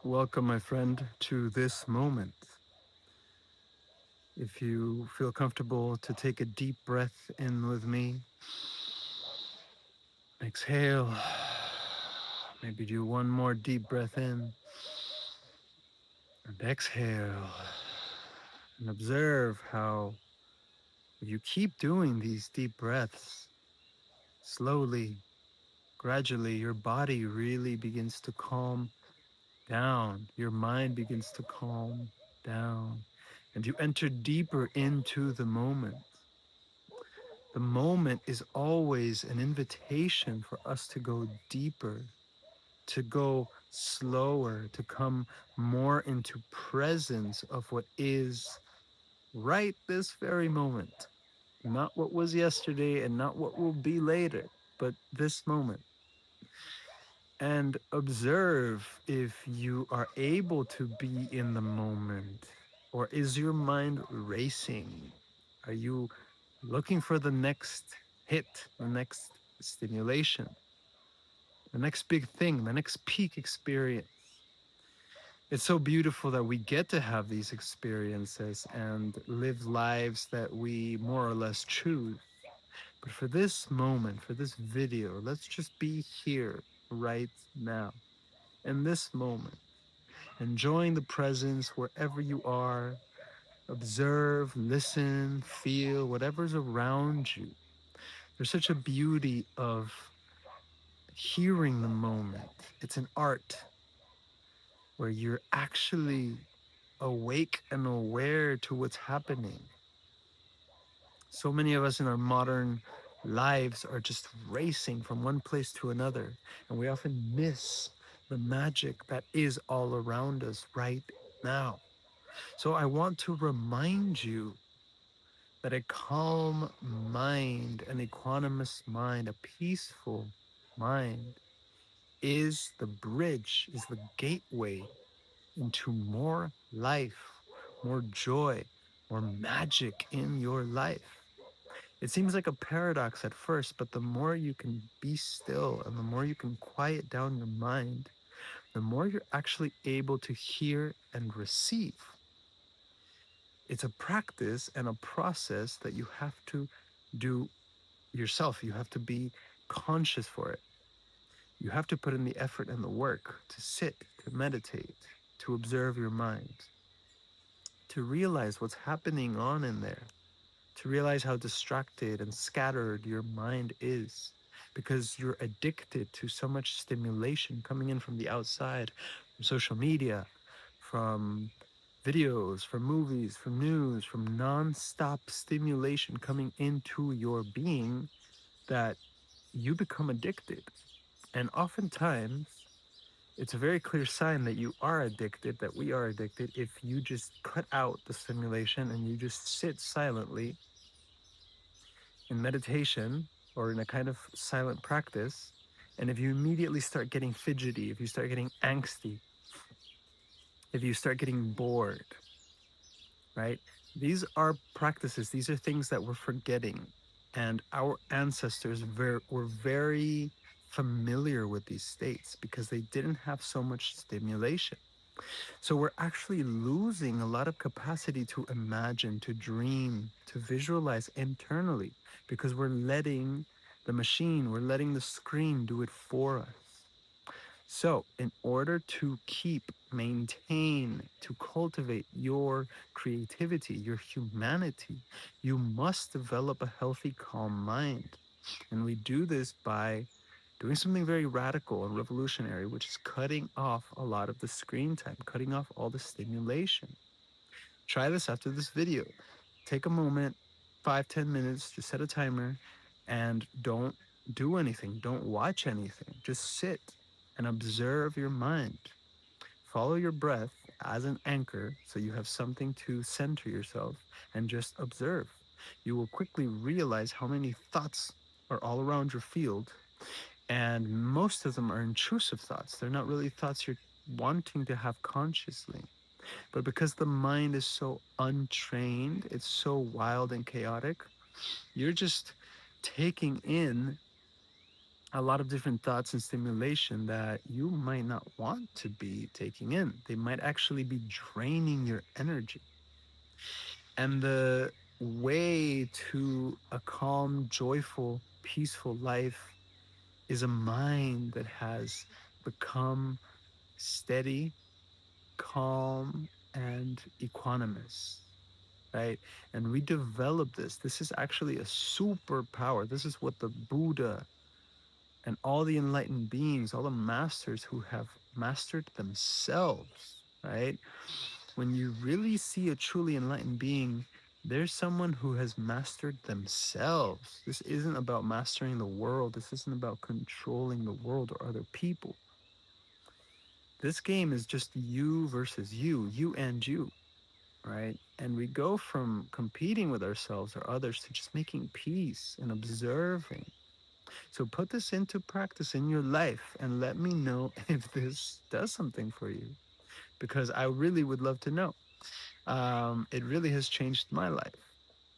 Welcome, my friend, to this moment. If you feel comfortable to take a deep breath in with me, exhale. Maybe do one more deep breath in and exhale. And observe how you keep doing these deep breaths slowly, gradually, your body really begins to calm down. Your mind begins to calm down. And you enter deeper into the moment. The moment is always an invitation for us to go deeper, to go slower, to come more into presence of what is right this very moment. Not what was yesterday and not what will be later, but this moment. And observe if you are able to be in the moment, or is your mind racing? Are you looking for the next hit, the next stimulation, the next big thing, the next peak experience? It's so beautiful that we get to have these experiences and live lives that we more or less choose. But for this moment, for this video, let's just be here right now, in this moment, enjoying the presence wherever you are. Observe, listen, feel whatever's around you. There's such a beauty of hearing the moment. It's an art where you're actually awake and aware to what's happening. So many of us in our modern lives are just racing from one place to another, and we often miss the magic that is all around us right now. So I want to remind you that a calm mind, an equanimous mind, a peaceful mind is the bridge, is the gateway into more life, more joy, more magic in your life. It seems like a paradox at first, but the more you can be still and the more you can quiet down your mind, the more you're actually able to hear and receive. It's a practice and a process that you have to do yourself. You have to be conscious for it. You have to put in the effort and the work to sit, to meditate, to observe your mind, to realize what's happening on in there, to realize how distracted and scattered your mind is because you're addicted to so much stimulation coming in from the outside, from social media, from videos, from movies, from news, from non-stop stimulation coming into your being, that you become addicted. And oftentimes, it's a very clear sign that you are addicted, that we are addicted, if you just cut out the stimulation and you just sit silently in meditation or in a kind of silent practice. And if you immediately start getting fidgety, if you start getting angsty, if you start getting bored, right? These are practices, these are things that we're forgetting. And our ancestors were very familiar with these states because they didn't have so much stimulation. So we're actually losing a lot of capacity to imagine, to dream, to visualize internally because we're letting the machine, we're letting the screen do it for us. So, in order to keep, maintain, to cultivate your creativity, your humanity, you must develop a healthy, calm mind. And we do this by doing something very radical and revolutionary, which is cutting off a lot of the screen time, cutting off all the stimulation. Try this after this video. Take a moment, 5, 10 minutes, just set a timer, and don't do anything. Don't watch anything. Just sit and observe your mind. Follow your breath as an anchor so you have something to center yourself and just observe. You will quickly realize how many thoughts are all around your field, and most of them are intrusive thoughts. They're not really thoughts you're wanting to have consciously. But because the mind is so untrained, it's so wild and chaotic, you're just taking in a lot of different thoughts and stimulation that you might not want to be taking in. They might actually be draining your energy. And the way to a calm, joyful, peaceful life is a mind that has become steady, calm, and equanimous, right? And we develop this. This is actually a superpower. This is what the Buddha and all the enlightened beings, all the masters who have mastered themselves, right? When you really see a truly enlightened being, there's someone who has mastered themselves. This isn't about mastering the world. This isn't about controlling the world or other people. This game is just you versus you and you, right? And we go from competing with ourselves or others to just making peace and observing. So put this into practice in your life and let me know if this does something for you, because I really would love to know. It really has changed my life.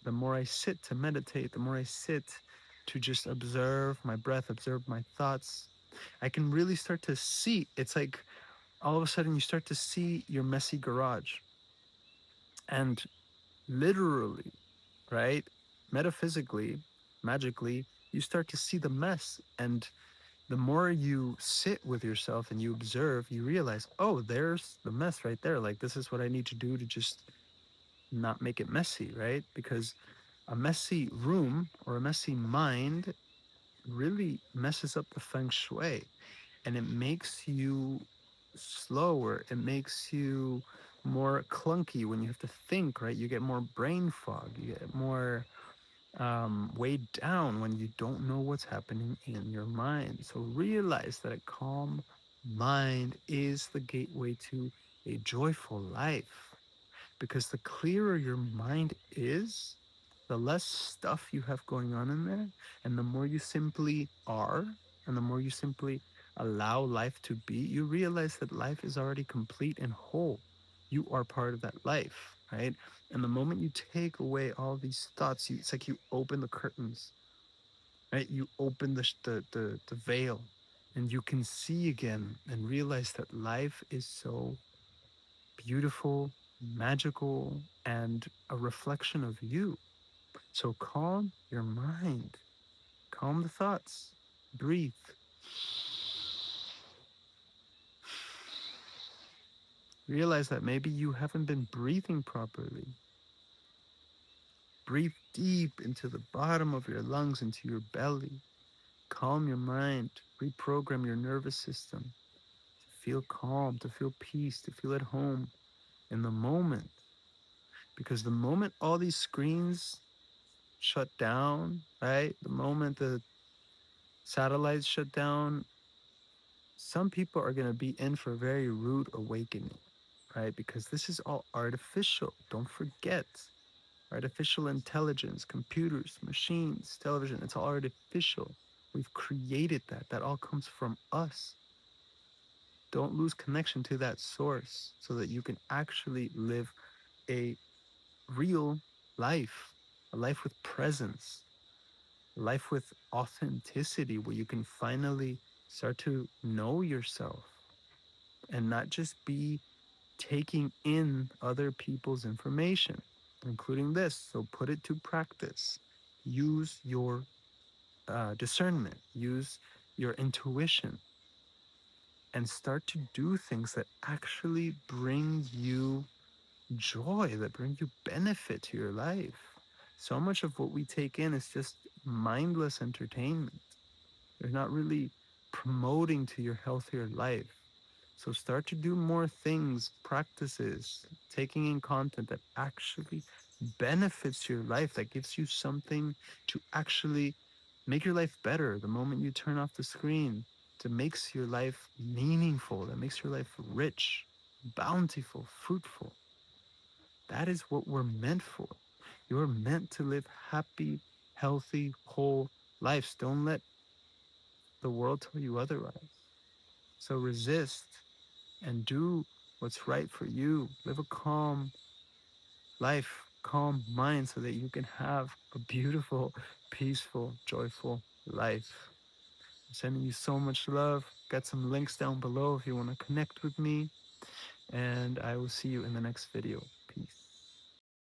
The more I sit to meditate, the more I sit to just observe my breath, observe my thoughts, I can really start to see. It's like all of a sudden you start to see your messy garage. And literally, right? Metaphysically, magically, you start to see the mess. And the more you sit with yourself and you observe, you realize, oh, there's the mess right there. Like, this is what I need to do to just not make it messy, right? Because a messy room or a messy mind really messes up the feng shui, and it makes you slower. It makes you more clunky when you have to think, right? You get more brain fog. You get more weighed down when you don't know what's happening in your mind. So realize that a calm mind is the gateway to a joyful life, because the clearer your mind is, the less stuff you have going on in there, and the more you simply are, and the more you simply allow life to be, you realize that life is already complete and whole. You are part of that life, right? And the moment you take away all these thoughts, it's like you open the curtains, right? You open the veil, and you can see again and realize that life is so beautiful, magical, and a reflection of you. So calm your mind, calm the thoughts, breathe. Realize that maybe you haven't been breathing properly. Breathe deep into the bottom of your lungs, into your belly. Calm your mind, reprogram your nervous system to feel calm, to feel peace, to feel at home in the moment. Because the moment all these screens shut down, right? The moment the satellites shut down, some people are going to be in for a very rude awakening, right? Because this is all artificial. Don't forget, artificial intelligence, computers, machines, television, it's all artificial. We've created that. That all comes from us. Don't lose connection to that source so that you can actually live a real life, a life with presence, a life with authenticity, where you can finally start to know yourself and not just be taking in other people's information, including this. So put it to practice. Use your discernment, use your intuition, and start to do things that actually bring you joy, that bring you benefit to your life. So much of what we take in is just mindless entertainment. They're not really promoting to your healthier life. So start to do more things, practices, taking in content that actually benefits your life, that gives you something to actually make your life better the moment you turn off the screen, to makes your life meaningful, that makes your life rich, bountiful, fruitful. That is what we're meant for. You're meant to live happy, healthy, whole lives. Don't let the world tell you otherwise. So resist and do what's right for you. Live a calm life, calm mind, so that you can have a beautiful, peaceful, joyful life. sending you so much love. Got some links down below if you want to connect with me. And I will see you in the next video.